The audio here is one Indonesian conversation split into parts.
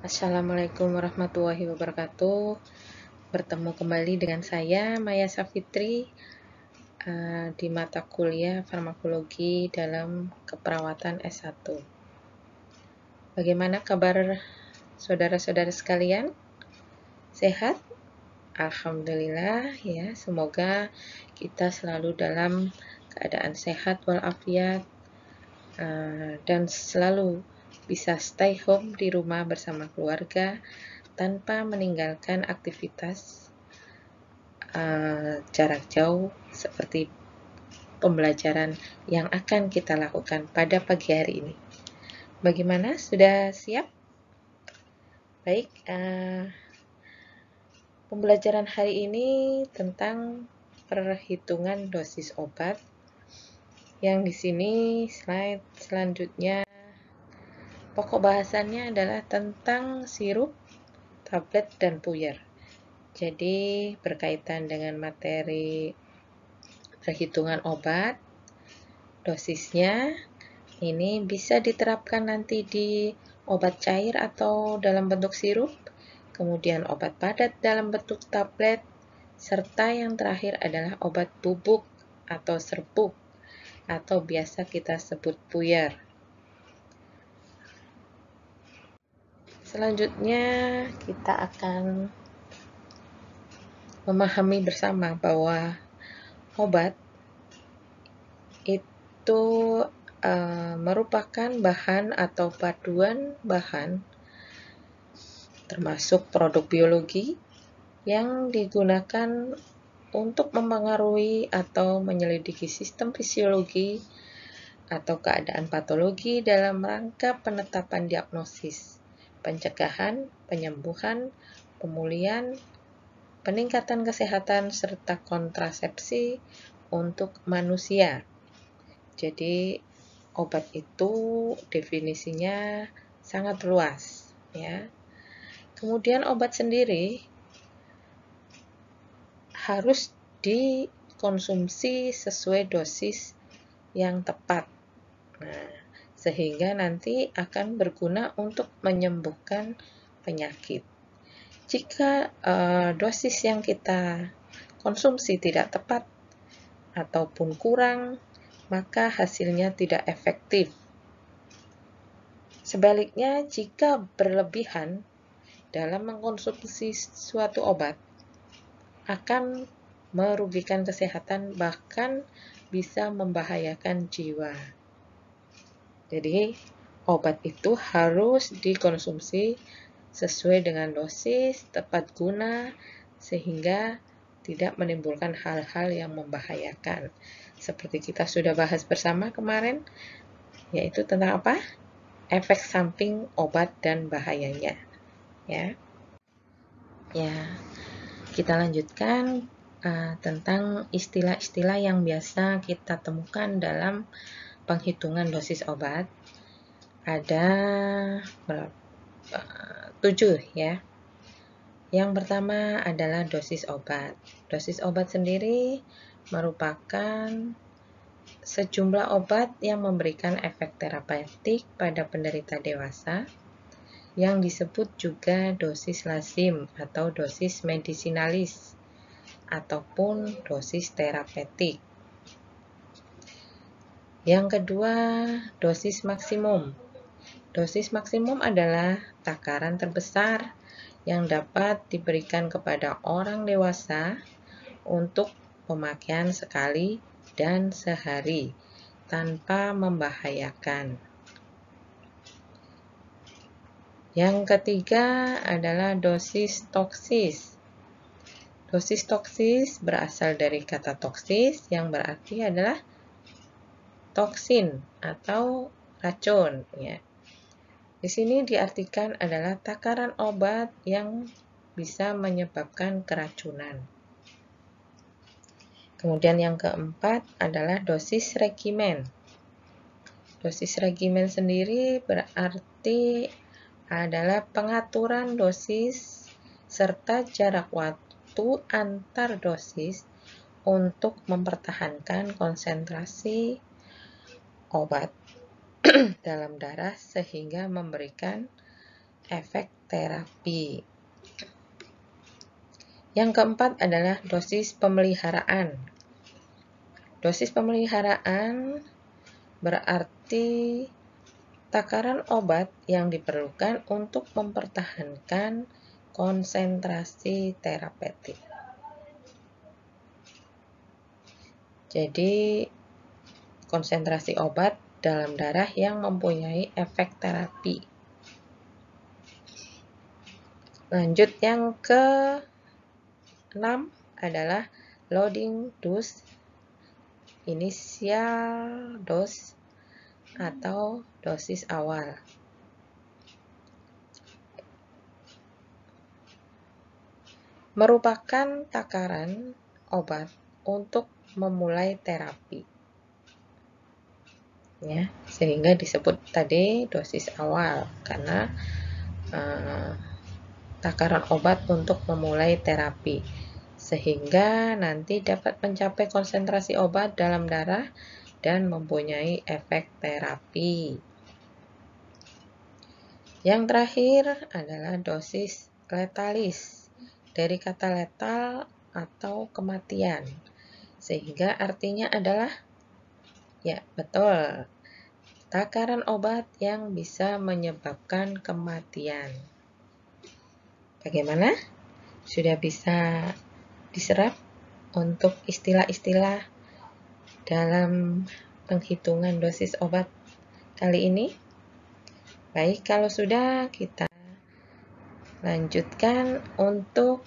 Assalamualaikum warahmatullahi wabarakatuh. Bertemu kembali dengan saya Maya Safitri di mata kuliah farmakologi dalam keperawatan S1. Bagaimana kabar saudara-saudara sekalian? Sehat? Alhamdulillah ya. Semoga kita selalu dalam keadaan sehat walafiat dan selalu bisa stay home di rumah bersama keluarga tanpa meninggalkan aktivitas jarak jauh seperti pembelajaran yang akan kita lakukan pada pagi hari ini. Bagaimana? Sudah siap? Baik, pembelajaran hari ini tentang perhitungan dosis obat. Yang di sini slide selanjutnya pokok bahasannya adalah tentang sirup, tablet, dan puyer. Jadi berkaitan dengan materi perhitungan obat, dosisnya ini bisa diterapkan nanti di obat cair atau dalam bentuk sirup, kemudian obat padat dalam bentuk tablet, serta yang terakhir adalah obat bubuk atau serbuk atau biasa kita sebut puyer. Selanjutnya kita akan memahami bersama bahwa obat itu merupakan bahan atau paduan bahan termasuk produk biologi yang digunakan untuk mempengaruhi atau menyelidiki sistem fisiologi atau keadaan patologi dalam rangka penetapan diagnosis, pencegahan, penyembuhan, pemulihan, peningkatan kesehatan, serta kontrasepsi untuk manusia. Jadi obat itu definisinya sangat luas ya. Kemudian obat sendiri harus dikonsumsi sesuai dosis yang tepat. Nah, sehingga nanti akan berguna untuk menyembuhkan penyakit. Jika dosis yang kita konsumsi tidak tepat ataupun kurang, maka hasilnya tidak efektif. Sebaliknya, jika berlebihan dalam mengkonsumsi suatu obat, akan merugikan kesehatan, bahkan bisa membahayakan jiwa. Jadi, obat itu harus dikonsumsi sesuai dengan dosis, tepat guna, sehingga tidak menimbulkan hal-hal yang membahayakan. Seperti kita sudah bahas bersama kemarin, yaitu tentang apa? Efek samping obat dan bahayanya. Ya, kita lanjutkan tentang istilah-istilah yang biasa kita temukan dalam penghitungan dosis obat. Ada 7 ya. Yang pertama adalah dosis obat. Dosis obat sendiri merupakan sejumlah obat yang memberikan efek terapeutik pada penderita dewasa, yang disebut juga dosis lazim atau dosis medisinalis ataupun dosis terapeutik. Yang kedua, dosis maksimum. Dosis maksimum adalah takaran terbesar yang dapat diberikan kepada orang dewasa untuk pemakaian sekali dan sehari tanpa membahayakan. Yang ketiga adalah dosis toksis. Dosis toksis berasal dari kata toksis yang berarti adalah toksin atau racun ya. Di sini diartikan adalah takaran obat yang bisa menyebabkan keracunan. Kemudian yang keempat adalah dosis regimen. Dosis regimen sendiri berarti adalah pengaturan dosis serta jarak waktu antar dosis untuk mempertahankan konsentrasi obat dalam darah sehingga memberikan efek terapi. Yang keempat adalah dosis pemeliharaan. Dosis pemeliharaan berarti takaran obat yang diperlukan untuk mempertahankan konsentrasi terapeutik. Jadi, konsentrasi obat dalam darah yang mempunyai efek terapi. Lanjut, yang ke-6 adalah loading dose, initial dose atau dosis awal. Merupakan takaran obat untuk memulai terapi. Ya, sehingga disebut tadi dosis awal karena takaran obat untuk memulai terapi, sehingga nanti dapat mencapai konsentrasi obat dalam darah dan mempunyai efek terapi. Yang terakhir adalah dosis letalis, dari kata letal atau kematian, sehingga artinya adalah, ya betul, takaran obat yang bisa menyebabkan kematian. Bagaimana? Sudah bisa diserap untuk istilah-istilah dalam penghitungan dosis obat kali ini? Baik, kalau sudah, kita lanjutkan untuk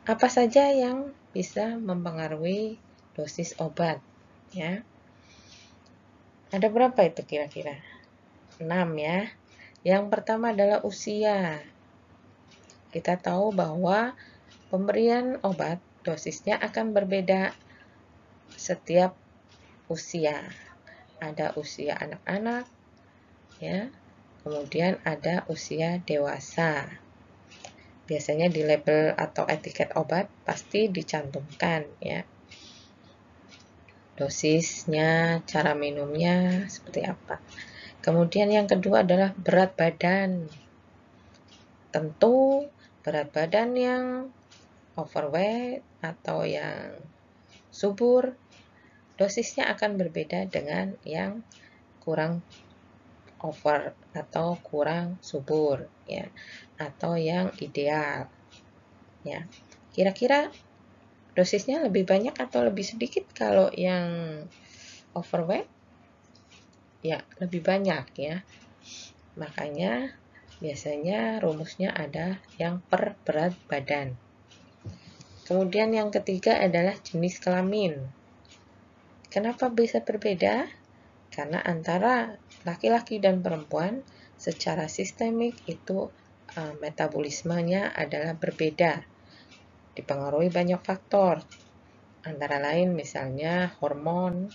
apa saja yang bisa mempengaruhi dosis obat, ya. Ada berapa itu kira-kira? 6 ya. Yang pertama adalah usia. Kita tahu bahwa pemberian obat dosisnya akan berbeda setiap usia. Ada usia anak-anak, ya. Kemudian ada usia dewasa. Biasanya di label atau etiket obat pasti dicantumkan, ya. Dosisnya, cara minumnya seperti apa. Kemudian yang kedua adalah berat badan. Tentu berat badan yang overweight atau yang subur, dosisnya akan berbeda dengan yang kurang over atau kurang subur, ya, atau yang ideal, ya. Kira-kira dosisnya lebih banyak atau lebih sedikit kalau yang overweight? Ya, lebih banyak, ya. Makanya biasanya rumusnya ada yang per berat badan. Kemudian yang ketiga adalah jenis kelamin. Kenapa bisa berbeda? Karena antara laki-laki dan perempuan secara sistemik itu metabolismenya adalah berbeda. Dipengaruhi banyak faktor. Antara lain misalnya hormon,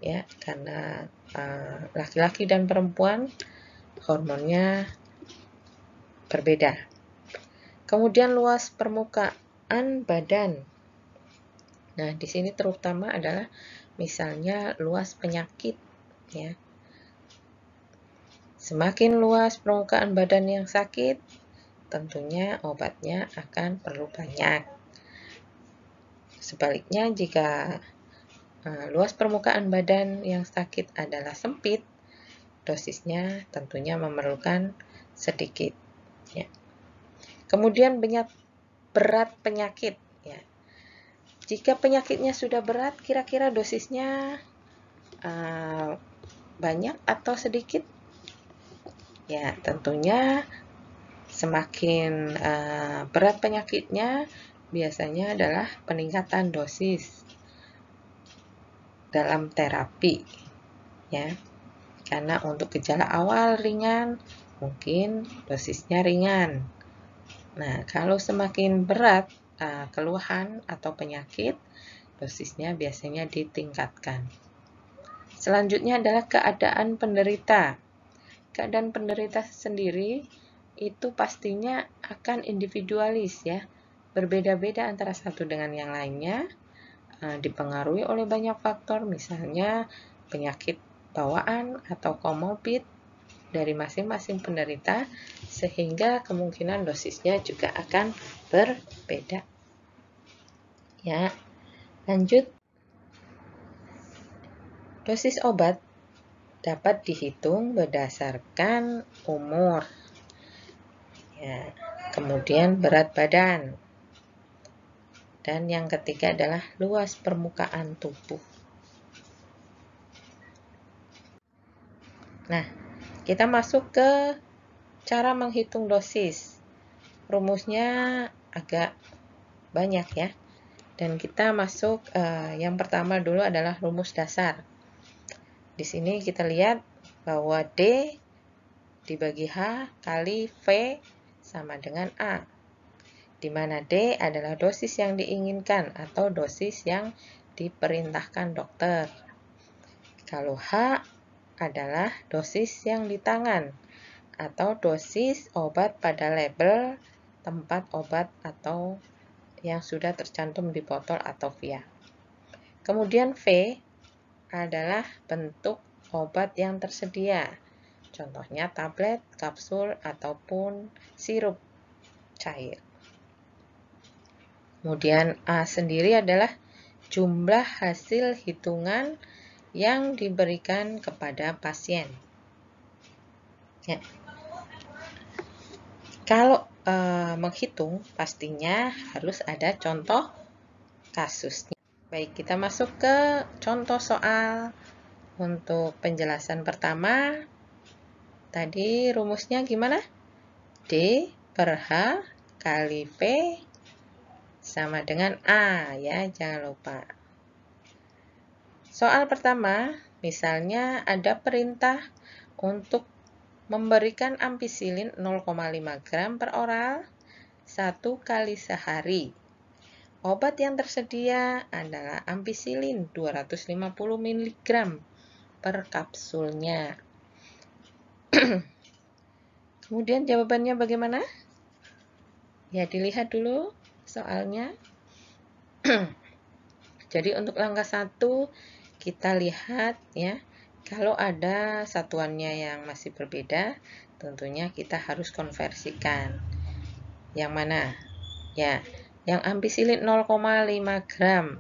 ya, karena laki-laki dan perempuan hormonnya berbeda. Kemudian luas permukaan badan. Nah, di sini terutama adalah misalnya luas penyakit, ya. Semakin luas permukaan badan yang sakit, tentunya obatnya akan perlu banyak. Sebaliknya, jika luas permukaan badan yang sakit adalah sempit, dosisnya tentunya memerlukan sedikit, ya. Kemudian berat penyakit, ya. Jika penyakitnya sudah berat, kira-kira dosisnya banyak atau sedikit? Ya, tentunya semakin berat penyakitnya, biasanya adalah peningkatan dosis dalam terapi, ya. Karena untuk gejala awal ringan, mungkin dosisnya ringan. Nah, kalau semakin berat keluhan atau penyakit, dosisnya biasanya ditingkatkan. Selanjutnya adalah keadaan penderita. Keadaan penderita sendiri itu pastinya akan individualis, ya. Berbeda-beda antara satu dengan yang lainnya, dipengaruhi oleh banyak faktor, misalnya penyakit bawaan atau komorbid, dari masing-masing penderita, sehingga kemungkinan dosisnya juga akan berbeda. Ya, lanjut. Dosis obat dapat dihitung berdasarkan umur, ya, kemudian berat badan, dan yang ketiga adalah luas permukaan tubuh. Nah, kita masuk ke cara menghitung dosis. Rumusnya agak banyak ya. Dan kita masuk yang pertama dulu adalah rumus dasar. Di sini kita lihat bahwa D dibagi H kali V sama dengan A. Di mana D adalah dosis yang diinginkan atau dosis yang diperintahkan dokter. Kalau H adalah dosis yang di tangan atau dosis obat pada label tempat obat atau yang sudah tercantum di botol atau vial. Kemudian V adalah bentuk obat yang tersedia. Contohnya tablet, kapsul, ataupun sirup cair. Kemudian A sendiri adalah jumlah hasil hitungan yang diberikan kepada pasien. Ya. Kalau menghitung, pastinya harus ada contoh kasusnya. Baik, kita masuk ke contoh soal. Untuk penjelasan pertama, tadi rumusnya gimana? D per H kali V sama dengan A, ya, jangan lupa. Soal pertama, misalnya ada perintah untuk memberikan ampicillin 0,5 gram per oral 1 kali sehari. Obat yang tersedia adalah ampicillin 250 mg per kapsulnya. Kemudian jawabannya bagaimana? Ya, dilihat dulu soalnya. Jadi untuk langkah 1 kita lihat ya, kalau ada satuannya yang masih berbeda, tentunya kita harus konversikan. Yang mana? Ya, yang ampicillin 0,5 gram.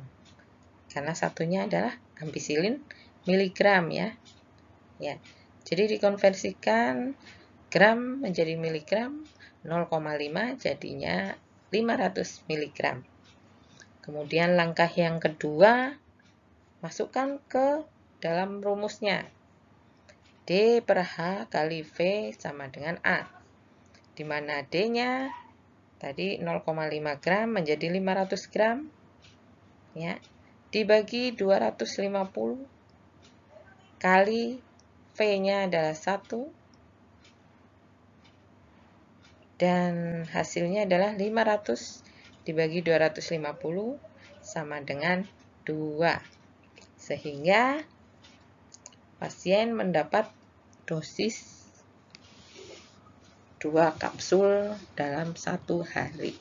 Karena satunya adalah ampicillin miligram ya. Ya. Jadi dikonversikan gram menjadi miligram, 0,5 jadinya 500 mg. Kemudian langkah yang kedua, masukkan ke dalam rumusnya. D per H kali V sama dengan A. Di mana D-nya tadi 0,5 gram menjadi 500 gram. Ya. Dibagi 250 kali V-nya adalah 1. Dan hasilnya adalah 500 dibagi 250 sama dengan 2. Sehingga pasien mendapat dosis 2 kapsul dalam 1 hari.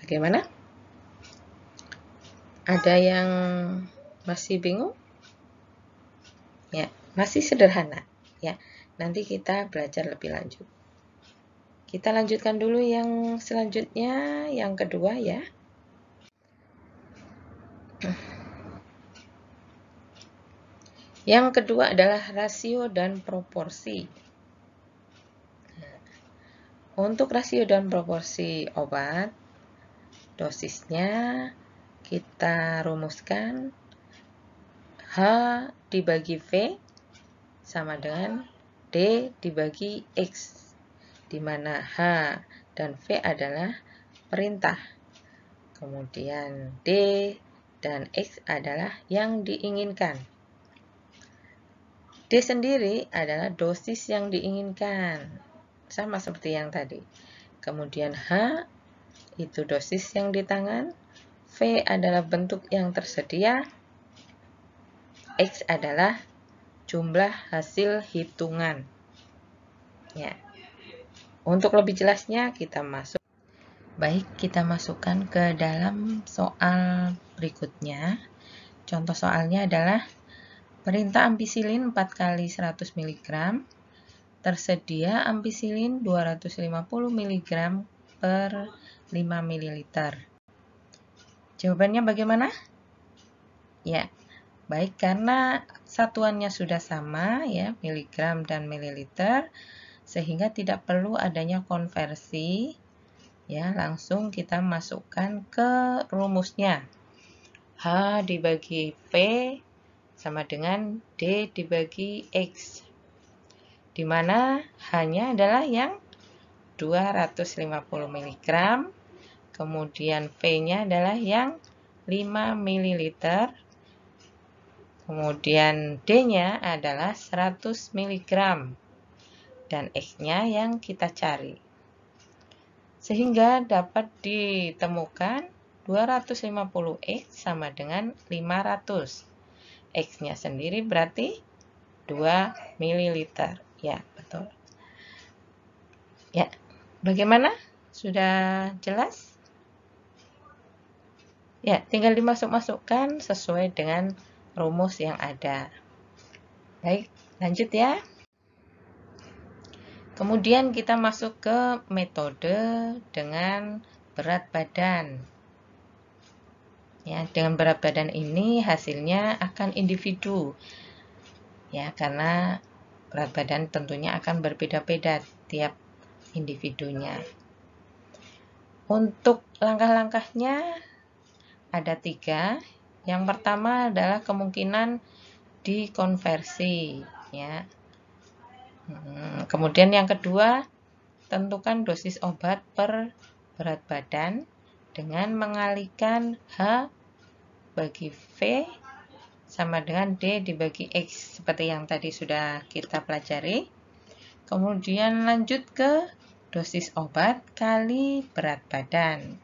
Bagaimana? Ada yang masih bingung? Ya, masih sederhana. Ya, nanti kita belajar lebih lanjut. Kita lanjutkan dulu yang selanjutnya, yang kedua ya. Yang kedua adalah rasio dan proporsi. Untuk rasio dan proporsi obat, dosisnya kita rumuskan H dibagi V sama dengan D dibagi X, di mana H dan V adalah perintah. Kemudian D dan X adalah yang diinginkan. D sendiri adalah dosis yang diinginkan, sama seperti yang tadi. Kemudian H itu dosis yang di tangan, V adalah bentuk yang tersedia, X adalah jumlah hasil hitungan. Ya. Untuk lebih jelasnya kita masuk. Baik, kita masukkan ke dalam soal berikutnya. Contoh soalnya adalah perintah ampicillin 4 kali 100 mg tersedia ampisilin 250 mg per 5 ml. Jawabannya bagaimana? Ya, baik, karena satuannya sudah sama ya, miligram dan mililiter, sehingga tidak perlu adanya konversi. Ya, langsung kita masukkan ke rumusnya. H dibagi V sama dengan D dibagi X, di mana H-nya adalah yang 250 mg, kemudian V-nya adalah yang 5 ml, kemudian D-nya adalah 100 mg, dan X-nya yang kita cari. Sehingga dapat ditemukan 250X sama dengan 500. X-nya sendiri berarti 2 ml. Ya, betul. Ya, bagaimana? Sudah jelas? Ya, tinggal dimasuk-masukkan sesuai dengan rumus yang ada. Baik, lanjut ya. Kemudian kita masuk ke metode dengan berat badan. Ya, dengan berat badan ini hasilnya akan individu. Ya, karena berat badan tentunya akan berbeda-beda tiap individunya. Untuk langkah-langkahnya ada 3. Yang pertama adalah kemungkinan dikonversi. Ya. Kemudian yang kedua, tentukan dosis obat per berat badan dengan mengalihkan H bagi V sama dengan D dibagi X, seperti yang tadi sudah kita pelajari. Kemudian lanjut ke dosis obat kali berat badan,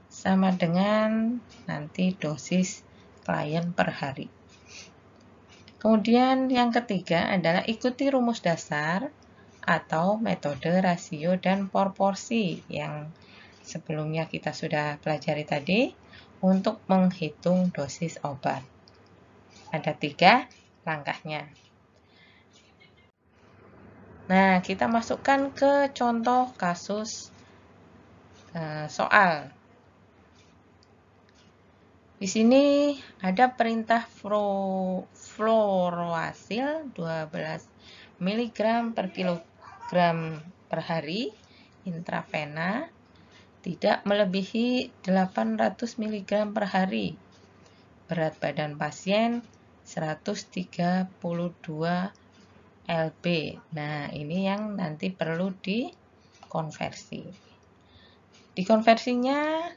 sama dengan nanti dosis klien per hari. Kemudian yang ketiga adalah ikuti rumus dasar atau metode rasio dan proporsi yang sebelumnya kita sudah pelajari tadi untuk menghitung dosis obat. Ada 3 langkahnya. Nah, kita masukkan ke contoh kasus soal. Di sini ada perintah fluoroasil 12 mg per kilogram per hari intravena, tidak melebihi 800 mg per hari. Berat badan pasien 132 lb. Nah, ini yang nanti perlu dikonversi. Dikonversinya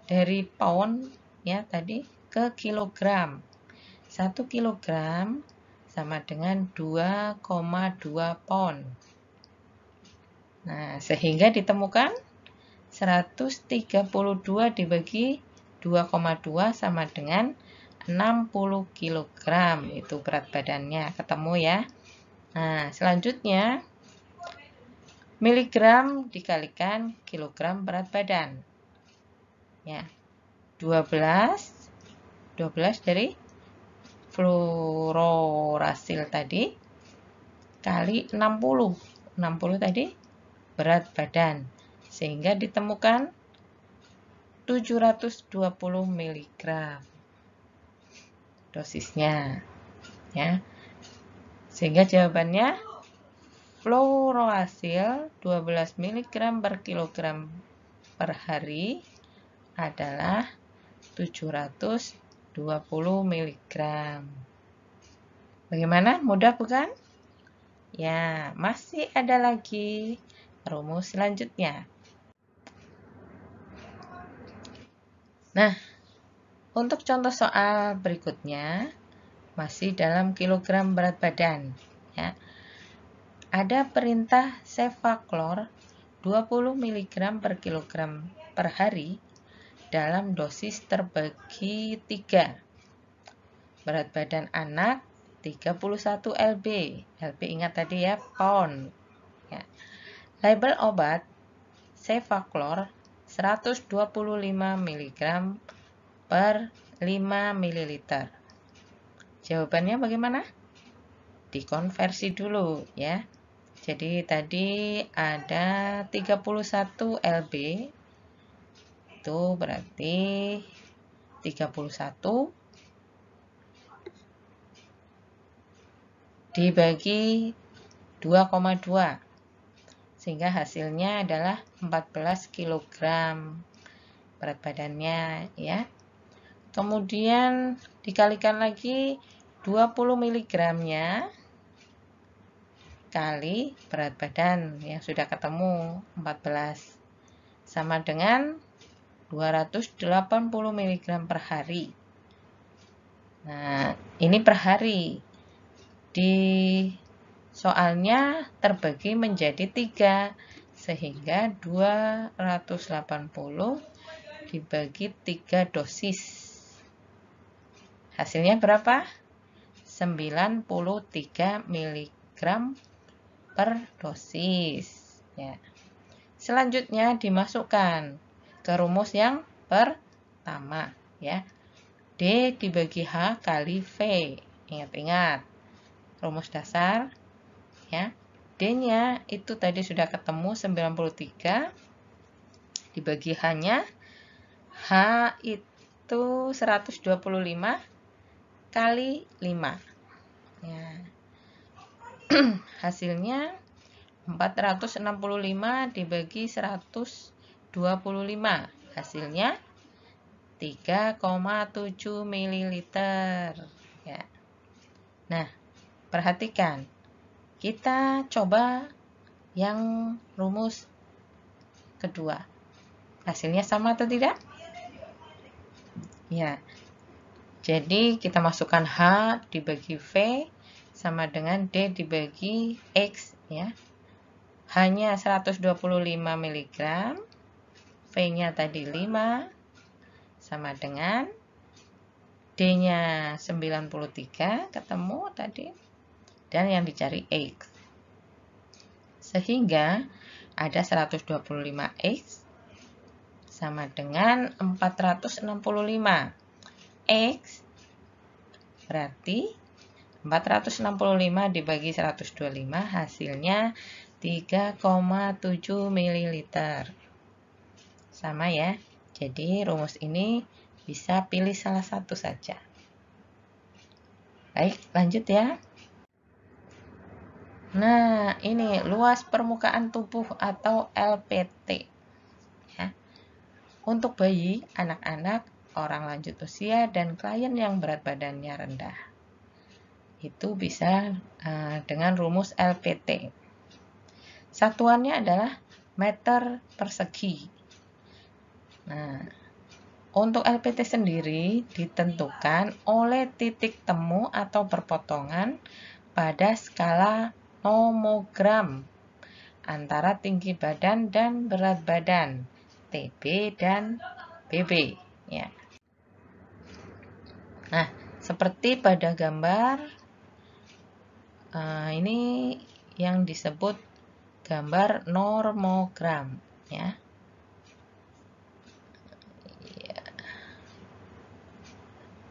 dari pound ya tadi ke kilogram. 1 kilogram sama dengan 2,2 pound. Nah, sehingga ditemukan 132 dibagi 2,2 sama dengan 60 kg. Itu berat badannya, ketemu ya. Nah, selanjutnya miligram dikalikan kilogram berat badan. Ya. 12 dari fluoroasil tadi kali 60. 60 tadi berat badan, sehingga ditemukan 720 mg dosisnya ya. Sehingga jawabannya fluoroasil 12 mg per kilogram per hari adalah 720 mg. Bagaimana? Mudah bukan? Ya, masih ada lagi rumus selanjutnya. Nah, untuk contoh soal berikutnya masih dalam kilogram berat badan ya. Ada perintah Sevaclor 20 mg per kilogram per hari dalam dosis terbagi 3. Berat badan anak 31 lb. lb ingat tadi ya, pound. Ya. Label obat Sevaclor 125 mg per 5 ml. Jawabannya bagaimana? dikonversi dulu ya. Jadi tadi ada 31 lb, itu berarti 31 dibagi 2,2, sehingga hasilnya adalah 14 kg berat badannya ya. Kemudian dikalikan lagi 20 mg-nya kali berat badan yang sudah ketemu 14, sama dengan 280 mg per hari. Nah, ini per hari. Di soalnya terbagi menjadi 3, sehingga 280 dibagi 3 dosis. Hasilnya berapa? 93 mg per dosis ya. Selanjutnya dimasukkan ke rumus yang pertama ya. D dibagi H kali V. Ingat-ingat rumus dasar ya. D-nya itu tadi sudah ketemu 93 dibagi H-nya. H itu 125 kali 5 ya. Hasilnya 465 dibagi 125, hasilnya 3,7 ml ya. Nah, perhatikan, kita coba yang rumus kedua, hasilnya sama atau tidak? Ya, jadi kita masukkan H dibagi V sama dengan D dibagi X ya. H-nya 125 mg, V-nya tadi 5, sama dengan D-nya 93, ketemu tadi, dan yang dicari X. Sehingga ada 125X sama dengan 465. X berarti 465 dibagi 125, hasilnya 3,7 ml. Sama ya. Jadi rumus ini bisa pilih salah satu saja. Baik, lanjut ya. Nah, ini luas permukaan tubuh atau LPT. Ya. Untuk bayi, anak-anak, orang lanjut usia, dan klien yang berat badannya rendah. Itu bisa dengan rumus LPT. Satuannya adalah meter persegi. Nah, untuk LPT sendiri ditentukan oleh titik temu atau perpotongan pada skala nomogram antara tinggi badan dan berat badan, TB dan BB. Ya. Nah, seperti pada gambar ini yang disebut gambar normogram ya.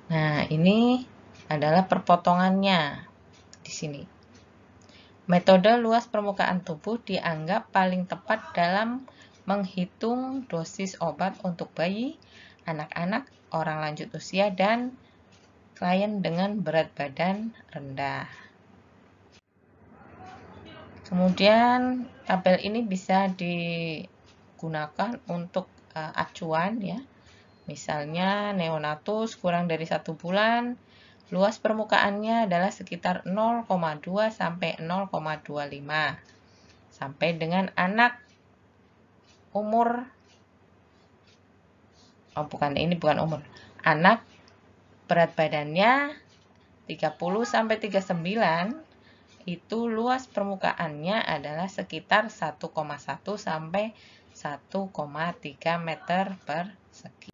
Nah, ini adalah perpotongannya di sini. Metode luas permukaan tubuh dianggap paling tepat dalam menghitung dosis obat untuk bayi, anak-anak, orang lanjut usia, dan klien dengan berat badan rendah. Kemudian tabel ini bisa digunakan untuk acuan ya. Misalnya neonatus kurang dari 1 bulan, luas permukaannya adalah sekitar 0,2 sampai 0,25. Sampai dengan anak umur, anak berat badannya 30 sampai 39, itu luas permukaannya adalah sekitar 1,1 sampai 1,3 meter persegi.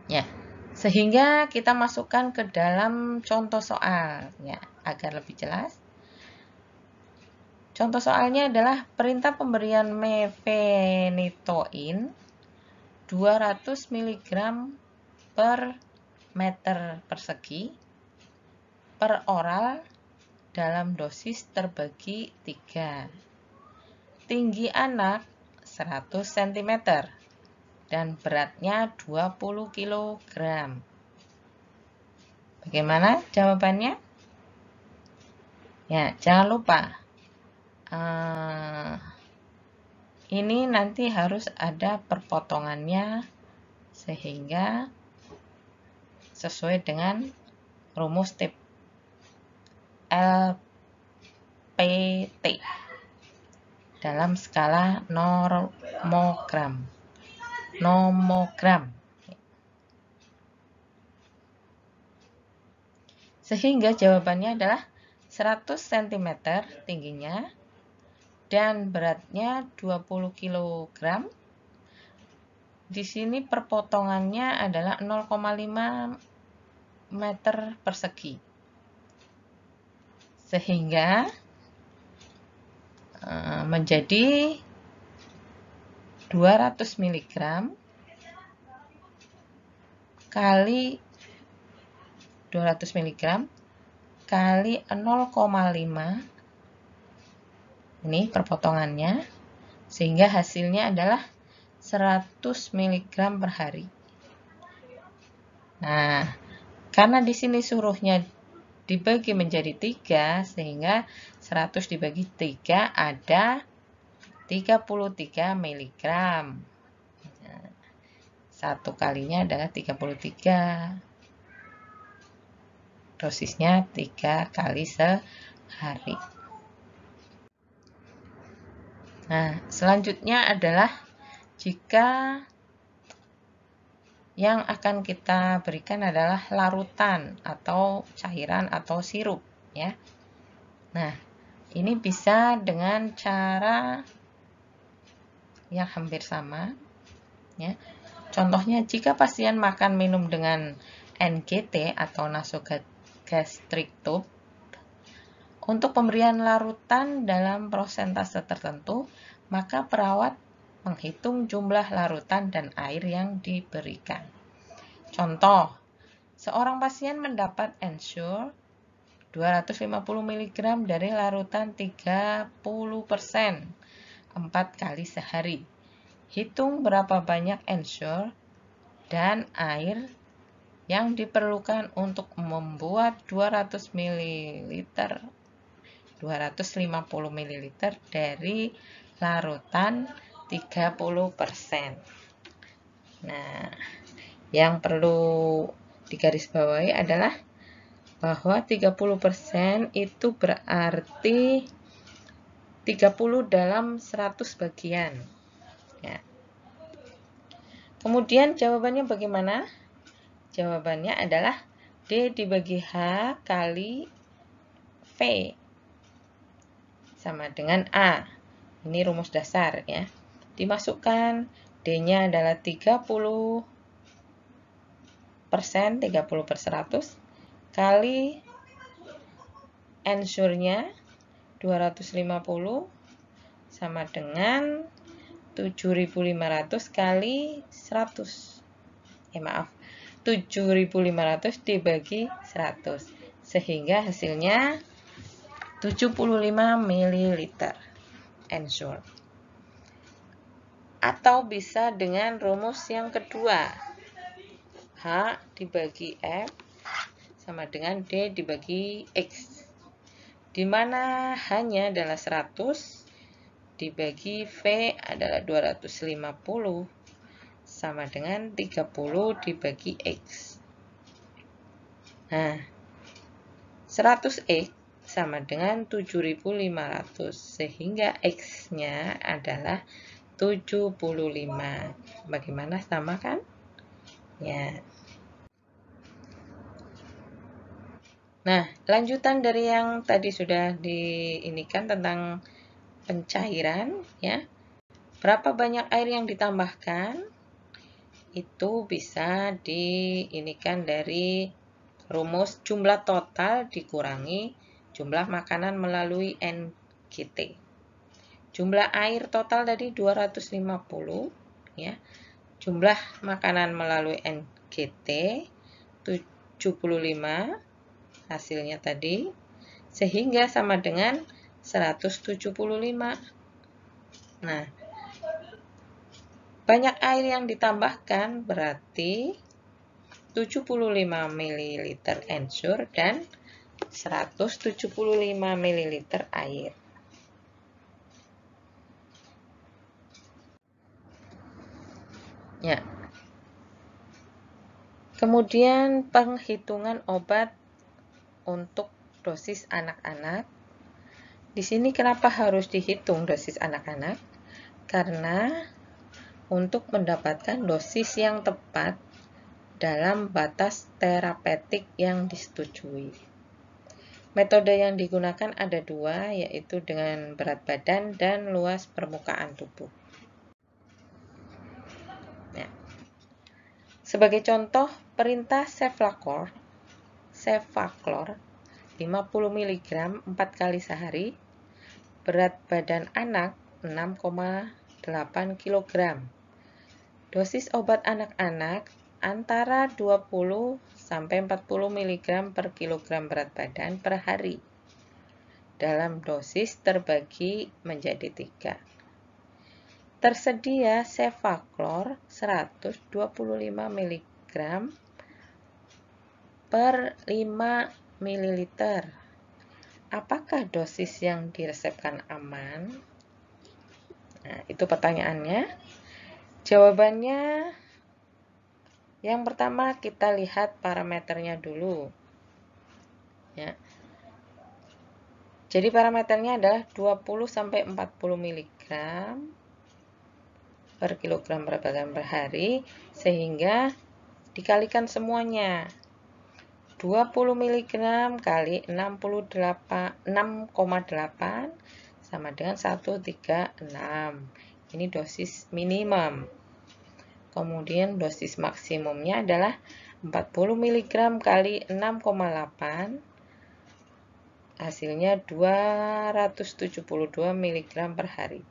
Ya, sehingga kita masukkan ke dalam contoh soal ya, agar lebih jelas. Contoh soalnya adalah perintah pemberian mefenitoin 200 mg per meter persegi per oral dalam dosis terbagi 3. Tinggi anak 100 cm dan beratnya 20 kg. Bagaimana jawabannya? Ya, jangan lupa. Ini nanti harus ada perpotongannya sehingga sesuai dengan rumus LPT dalam skala nomogram. Sehingga jawabannya adalah 100 cm tingginya dan beratnya 20 kg. Di sini perpotongannya adalah 0,5 meter persegi. Sehingga menjadi 200 mg kali 200 mg kali 0,5. Ini perpotongannya, sehingga hasilnya adalah 100 mg per hari. Nah, karena di sini suruhnya dibagi menjadi 3, sehingga 100 dibagi 3 ada 33 mg. Nah, satu kalinya adalah 33. Dosisnya 3 kali sehari. Nah, selanjutnya adalah jika yang akan kita berikan adalah larutan atau cairan atau sirup, ya. Nah, ini bisa dengan cara yang hampir sama, ya. Contohnya, jika pasien makan minum dengan NGT atau nasogastric tube, untuk pemberian larutan dalam prosentase tertentu, maka perawat menghitung jumlah larutan dan air yang diberikan. Contoh, seorang pasien mendapat Ensure 250 mg dari larutan 30%, 4 kali sehari. Hitung berapa banyak Ensure dan air yang diperlukan untuk membuat 250 ml dari larutan 30%. Nah, yang perlu digarisbawahi adalah bahwa 30% itu berarti 30 dalam 100 bagian. Ya. Kemudian jawabannya bagaimana? Jawabannya adalah D dibagi H kali V sama dengan A. Ini rumus dasar, ya. Dimasukkan, D-nya adalah 30%, 30/100, kali Ensure-nya 250 sama dengan 7.500 kali 100. 7.500 dibagi 100. Sehingga hasilnya 75 ml Ensure. Atau bisa dengan rumus yang kedua. H dibagi F sama dengan D dibagi X. Di mana H-nya adalah 100 dibagi V adalah 250 sama dengan 30 dibagi X. Nah, 100X sama dengan 7.500, sehingga X-nya adalah 75. Bagaimana, sama kan? Ya. Nah, lanjutan dari yang tadi sudah diinikan tentang pencairan, ya. Berapa banyak air yang ditambahkan? Itu bisa diinikan dari rumus jumlah total dikurangi jumlah makanan melalui NGT. Jumlah air total tadi 250, ya. Jumlah makanan melalui NGT 75, hasilnya tadi sehingga sama dengan 175. Nah, banyak air yang ditambahkan berarti 75 ml ensur dan 175 ml air. Ya. Kemudian penghitungan obat untuk dosis anak-anak. Di sini kenapa harus dihitung dosis anak-anak? Karena untuk mendapatkan dosis yang tepat dalam batas terapeutik yang disetujui. Metode yang digunakan ada dua, yaitu dengan berat badan dan luas permukaan tubuh. Ya. Sebagai contoh, perintah Cefaclor 50 mg 4 kali sehari, berat badan anak 6,8 kg. Dosis obat anak-anak antara 20 sampai 40 mg per kilogram berat badan per hari. Dalam dosis terbagi menjadi 3. Tersedia Cefaclor 125 mg per 5 ml. Apakah dosis yang diresepkan aman? Nah, itu pertanyaannya. Jawabannya, yang pertama kita lihat parameternya dulu. Ya. Jadi parameternya adalah 20 sampai 40 mg per kilogram berat badan per hari, sehingga dikalikan semuanya. 20 mg kali 6,8 sama dengan 136. Ini dosis minimum. Kemudian dosis maksimumnya adalah 40 mg kali 6,8, hasilnya 272 mg per hari.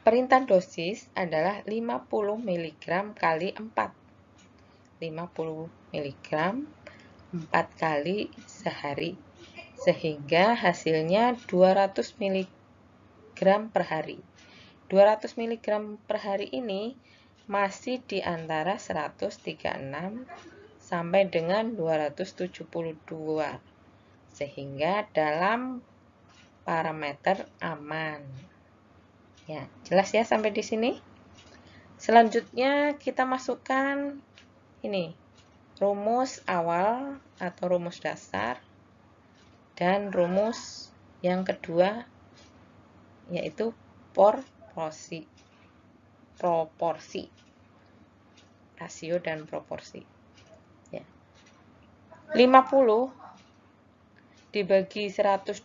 Perintah dosis adalah 50 mg kali 4. 50 mg 4 kali sehari, sehingga hasilnya 200 mg per hari. 200 mg per hari ini masih di antara 136 sampai dengan 272, sehingga dalam parameter aman. Ya, jelas ya sampai di sini? Selanjutnya kita masukkan ini, rumus awal atau rumus dasar, dan rumus yang kedua yaitu proporsi, rasio dan proporsi. Ya. 50 dibagi 125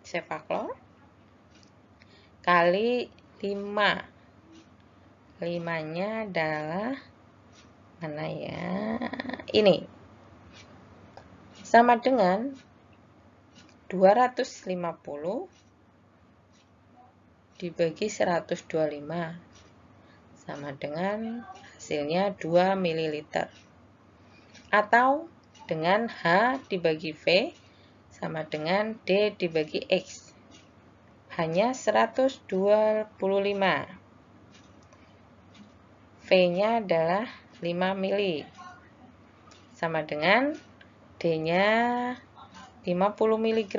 Cefaclor kali 5. 5-nya adalah mana ya? Ini. Sama dengan 250 dibagi 125 sama dengan hasilnya 2 ml. Atau dengan H dibagi V sama dengan D dibagi X. Hanya 125. V-nya adalah 5 mili. Sama dengan D-nya 50 mg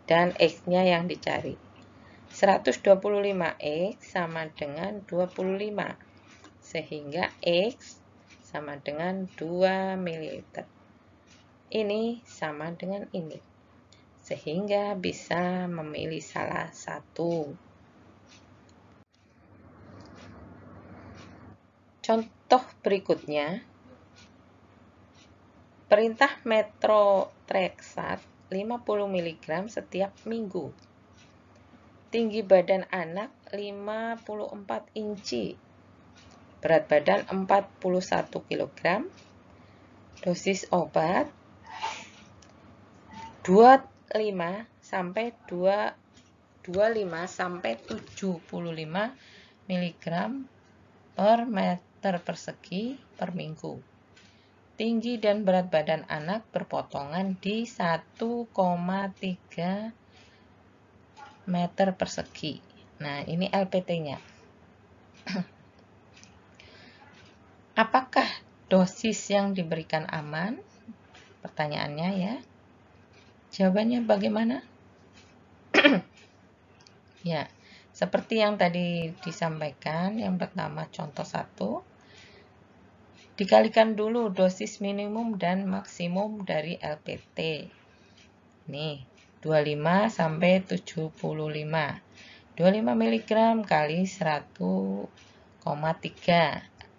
dan X-nya yang dicari. 125X sama dengan 25. Sehingga X sama dengan 2 ml. Ini sama dengan ini. Sehingga bisa memilih salah satu. Contoh berikutnya, perintah Methotrexate 50 mg setiap minggu. Tinggi badan anak 54 inci. Berat badan 41 kg. Dosis obat 25 sampai 75 mg per meter persegi per minggu. tinggi dan berat badan anak berpotongan di 1,3 meter persegi. Nah, ini LPT-nya. Apakah dosis yang diberikan aman? Pertanyaannya ya. Jawabannya bagaimana? Ya, seperti yang tadi disampaikan, yang pertama contoh 1, dikalikan dulu dosis minimum dan maksimum dari LPT. Nih, 25 sampai 75. 25 mg kali 100,3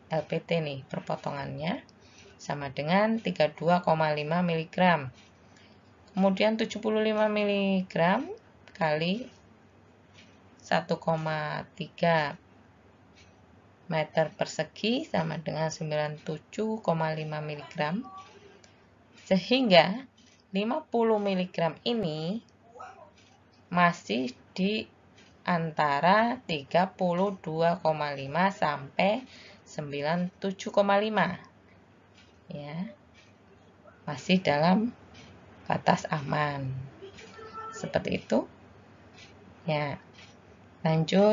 LPT nih perpotongannya sama dengan 32,5 mg. Kemudian 75 mg kali 1,3 meter persegi sama dengan 97,5 mg. Sehingga 50 mg ini masih di antara 32,5 sampai 97,5. Ya. Masih dalam batas aman. Seperti itu. Ya. Lanjut.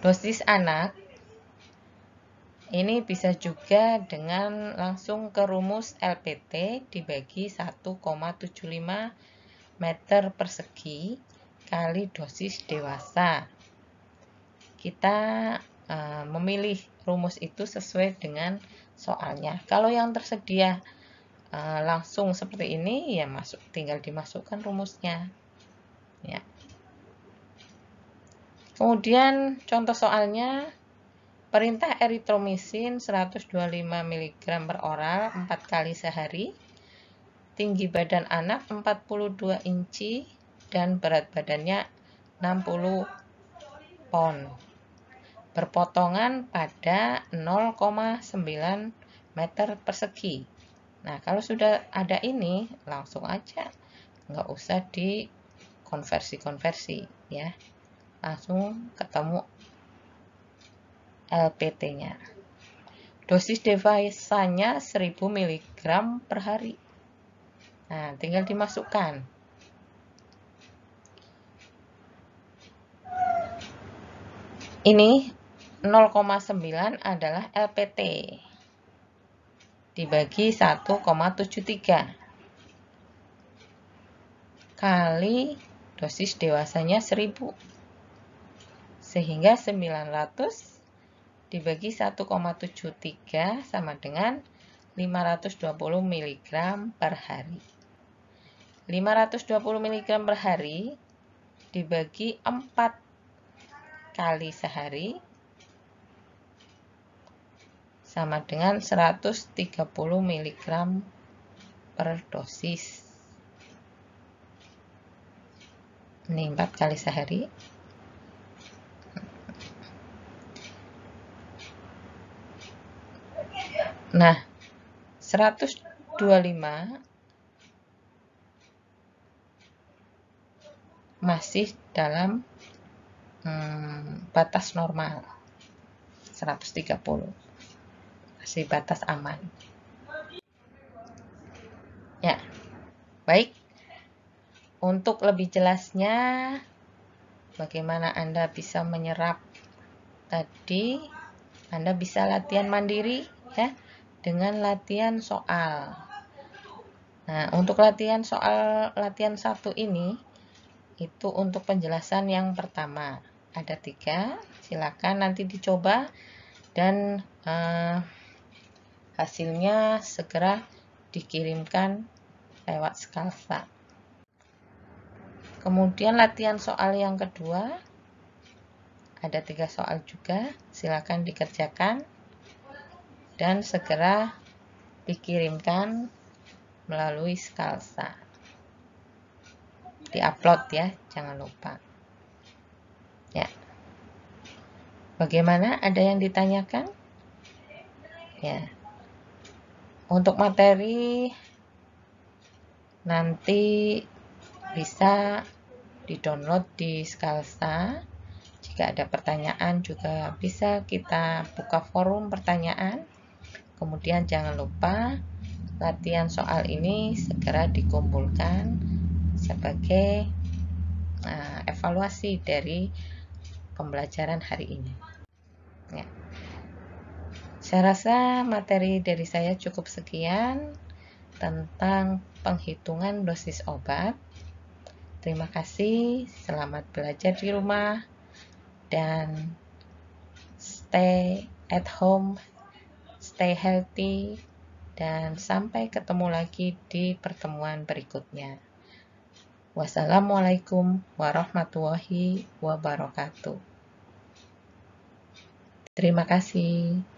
Dosis anak ini bisa juga dengan langsung ke rumus LPT dibagi 1,75 meter persegi kali dosis dewasa. Kita memilih rumus itu sesuai dengan soalnya. Kalau yang tersedia langsung seperti ini, ya tinggal dimasukkan rumusnya. Ya. Kemudian contoh soalnya, perintah eritromisin 125 mg per oral 4 kali sehari. Tinggi badan anak 42 inci dan berat badannya 60 pound. Berpotongan pada 0,9 meter persegi. Nah, kalau sudah ada ini, langsung aja. Nggak usah dikonversi-konversi ya. Langsung ketemu LPT-nya. Dosis devasanya 1000 mg per hari. Nah, tinggal dimasukkan. Ini 0,9 adalah LPT. Dibagi 1,73. Kali dosis dewasanya 1000. Sehingga 900 dibagi 1,73 sama dengan 520 mg per hari. 520 mg per hari dibagi 4 kali sehari sama dengan 130 mg per dosis. Ini 4 kali sehari. Nah, 125 masih dalam batas normal. 130 masih batas aman. Ya, baik. Untuk lebih jelasnya, bagaimana Anda bisa menyerap tadi, Anda bisa latihan mandiri ya, dengan latihan soal. Nah, untuk latihan 1 ini, itu untuk penjelasan yang pertama. Ada 3, silakan nanti dicoba dan hasilnya segera dikirimkan lewat Skalsa. Kemudian latihan soal yang kedua, ada 3 soal juga, silakan dikerjakan dan segera dikirimkan melalui Skalsa. Diupload ya, jangan lupa. Ya. Bagaimana? Ada yang ditanyakan? Ya. Untuk materi nanti bisa di-download di Skalsa. Jika ada pertanyaan juga bisa kita buka forum pertanyaan. Kemudian jangan lupa latihan soal ini segera dikumpulkan sebagai evaluasi dari pembelajaran hari ini. Ya. Saya rasa materi dari saya cukup sekian tentang penghitungan dosis obat. Terima kasih, selamat belajar di rumah, dan stay at home, stay healthy, dan sampai ketemu lagi di pertemuan berikutnya. Wassalamualaikum warahmatullahi wabarakatuh. Terima kasih.